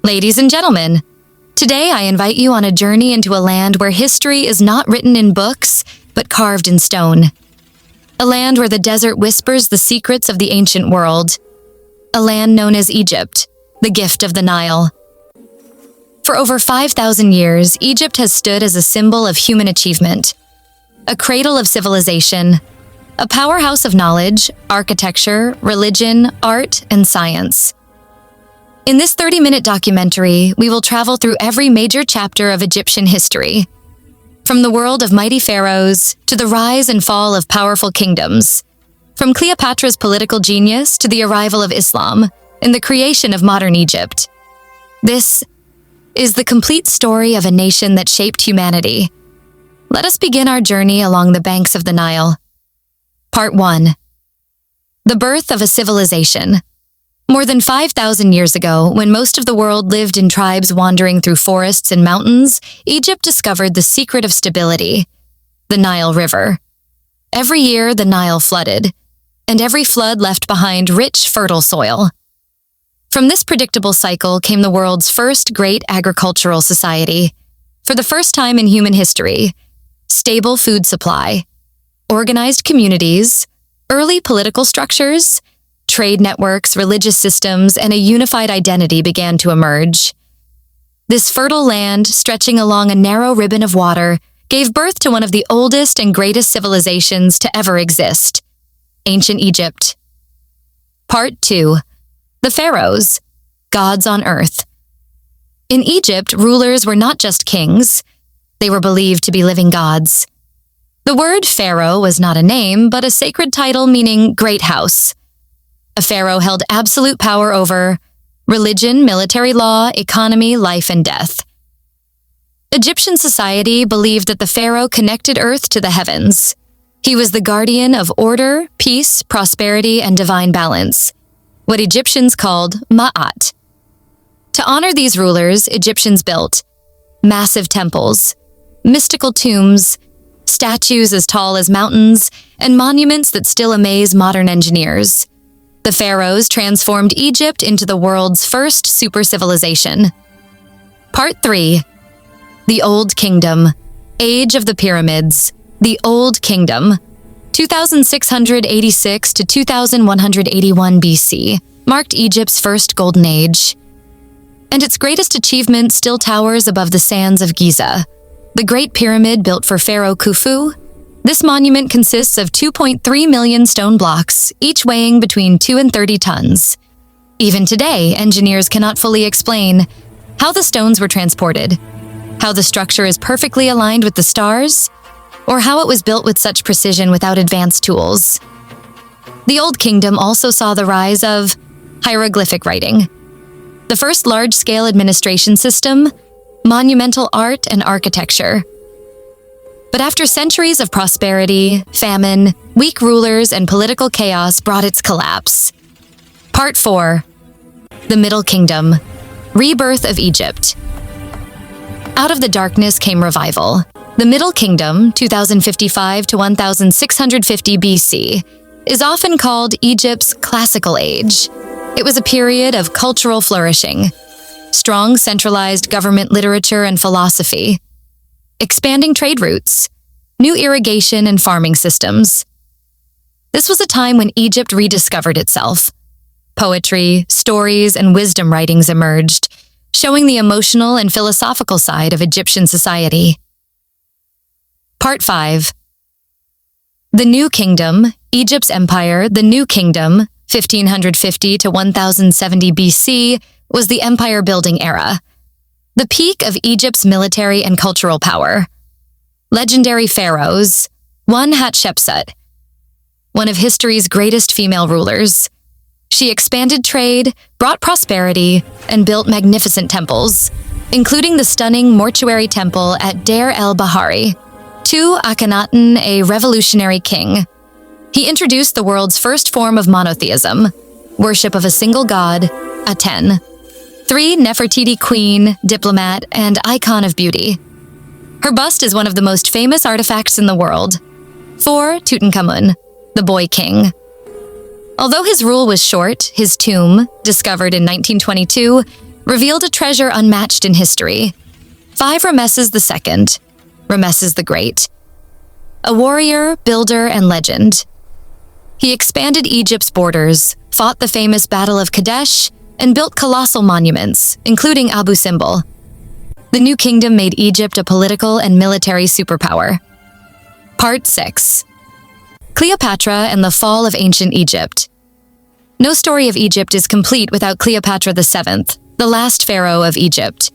Ladies and gentlemen, today I invite you on a journey into a land where history is not written in books, but carved in stone. A land where the desert whispers the secrets of the ancient world. A land known as Egypt, the gift of the Nile. For over 5,000 years, Egypt has stood as a symbol of human achievement, a cradle of civilization, a powerhouse of knowledge, architecture, religion, art, and science. In this 30-minute documentary, we will travel through every major chapter of Egyptian history, from the world of mighty pharaohs to the rise and fall of powerful kingdoms, from Cleopatra's political genius to the arrival of Islam and the creation of modern Egypt. This is the complete story of a nation that shaped humanity. Let us begin our journey along the banks of the Nile. Part 1. The birth of a civilization. More than 5,000 years ago, when most of the world lived in tribes wandering through forests and mountains, Egypt discovered the secret of stability: the Nile River. Every year, the Nile flooded, and every flood left behind rich, fertile soil. From this predictable cycle came the world's first great agricultural society. For the first time in human history, stable food supply, organized communities, early political structures, trade networks, religious systems, and a unified identity began to emerge. This fertile land, stretching along a narrow ribbon of water, gave birth to one of the oldest and greatest civilizations to ever exist: ancient Egypt. Part 2. The Pharaohs, gods on earth. In Egypt, rulers were not just kings. They were believed to be living gods. The word pharaoh was not a name, but a sacred title meaning great house. A pharaoh held absolute power over religion, military law, economy, life, and death. Egyptian society believed that the pharaoh connected earth to the heavens. He was the guardian of order, peace, prosperity, and divine balance, what Egyptians called ma'at. To honor these rulers, Egyptians built massive temples, mystical tombs, statues as tall as mountains, and monuments that still amaze modern engineers. The pharaohs transformed Egypt into the world's first super civilization. Part 3. The Old Kingdom. Age of the Pyramids. The Old Kingdom, 2686 to 2181 BC, marked Egypt's first golden age. And its greatest achievement still towers above the sands of Giza. The Great Pyramid built for Pharaoh Khufu. This monument consists of 2.3 million stone blocks, each weighing between 2 and 30 tons. Even today, engineers cannot fully explain how the stones were transported, how the structure is perfectly aligned with the stars, or how it was built with such precision without advanced tools. The Old Kingdom also saw the rise of hieroglyphic writing, the first large-scale administration system, monumental art, and architecture. But after centuries of prosperity, famine, weak rulers, and political chaos brought its collapse. Part 4. The Middle Kingdom. Rebirth of Egypt. Out of the darkness came revival. The Middle Kingdom, 2055 to 1650 BC, is often called Egypt's classical age. It was a period of cultural flourishing, strong centralized government literature and philosophy, expanding trade routes, new irrigation and farming systems. This was a time when Egypt rediscovered itself. Poetry, stories, and wisdom writings emerged, showing the emotional and philosophical side of Egyptian society. Part 5. The New Kingdom, Egypt's empire. The New Kingdom, 1550 to 1070 BC, was the empire-building era, the peak of Egypt's military and cultural power. Legendary pharaohs. 1. Hatshepsut, one of history's greatest female rulers. She expanded trade, brought prosperity, and built magnificent temples, including the stunning mortuary temple at Deir el-Bahari. 2. Akhenaten, a revolutionary king. He introduced the world's first form of monotheism, worship of a single god, Aten. 3. Nefertiti, queen, diplomat, and icon of beauty. Her bust is one of the most famous artifacts in the world. 4. Tutankhamun, the boy king. Although his rule was short, his tomb, discovered in 1922, revealed a treasure unmatched in history. 5 Ramesses II, Ramesses the Great. A warrior, builder, and legend. He expanded Egypt's borders, fought the famous Battle of Kadesh, and built colossal monuments, including Abu Simbel. The new kingdom made Egypt a political and military superpower. Part 6. Cleopatra and the Fall of Ancient Egypt. No story of Egypt is complete without Cleopatra VII, the last pharaoh of Egypt.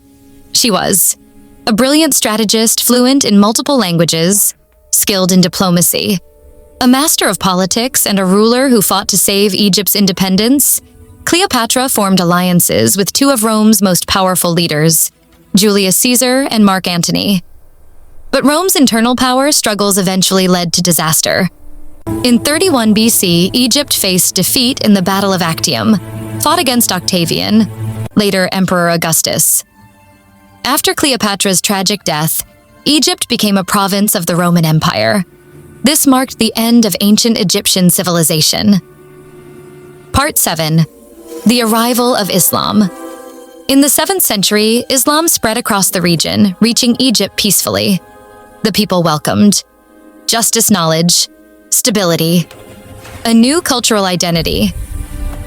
She was a brilliant strategist fluent in multiple languages, skilled in diplomacy, a master of politics, and a ruler who fought to save Egypt's independence. Cleopatra formed alliances with 2 of Rome's most powerful leaders, Julius Caesar and Mark Antony. But Rome's internal power struggles eventually led to disaster. In 31 BC, Egypt faced defeat in the Battle of Actium, fought against Octavian, later Emperor Augustus. After Cleopatra's tragic death, Egypt became a province of the Roman Empire. This marked the end of ancient Egyptian civilization. Part 7. The Arrival of Islam. In the 7th century, Islam spread across the region, reaching Egypt peacefully. The people welcomed justice, knowledge, stability, a new cultural identity.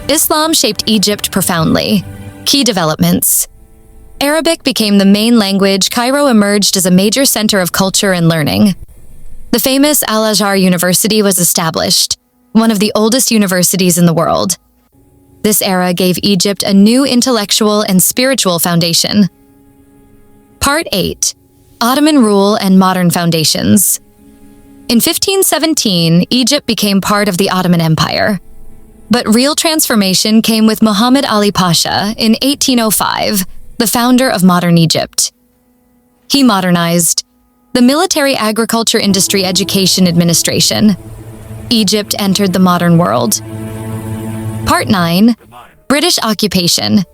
Islam shaped Egypt profoundly. Key developments. Arabic became the main language. Cairo emerged as a major center of culture and learning. The famous Al-Azhar University was established, one of the oldest universities in the world. This era gave Egypt a new intellectual and spiritual foundation. Part 8. Ottoman rule and modern foundations. In 1517, Egypt became part of the Ottoman Empire. But real transformation came with Muhammad Ali Pasha in 1805, the founder of modern Egypt. He modernized the military, agriculture, industry, education, administration. Egypt entered the modern world. Part 9. British occupation.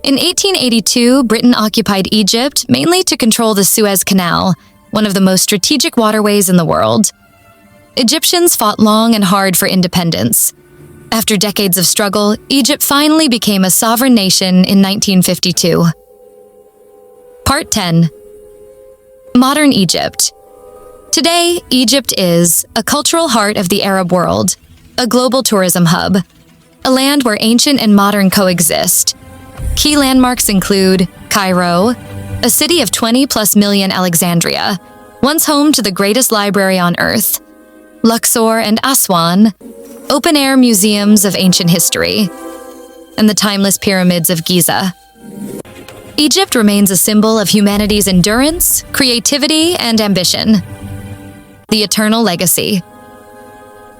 In 1882, Britain occupied Egypt mainly to control the Suez Canal, one of the most strategic waterways in the world. Egyptians fought long and hard for independence. After decades of struggle, Egypt finally became a sovereign nation in 1952. Part 10. Modern Egypt. Today, Egypt is a cultural heart of the Arab world, a global tourism hub, a land where ancient and modern coexist. Key landmarks include Cairo, a city of 20+ million, Alexandria, once home to the greatest library on earth, Luxor and Aswan, open-air museums of ancient history, and the timeless pyramids of Giza. Egypt remains a symbol of humanity's endurance, creativity, and ambition. The eternal legacy.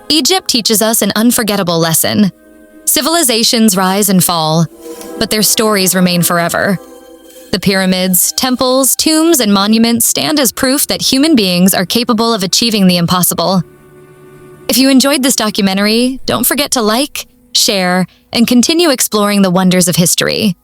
Egypt teaches us an unforgettable lesson. Civilizations rise and fall, but their stories remain forever. The pyramids, temples, tombs, and monuments stand as proof that human beings are capable of achieving the impossible. If you enjoyed this documentary, don't forget to like, share, and continue exploring the wonders of history.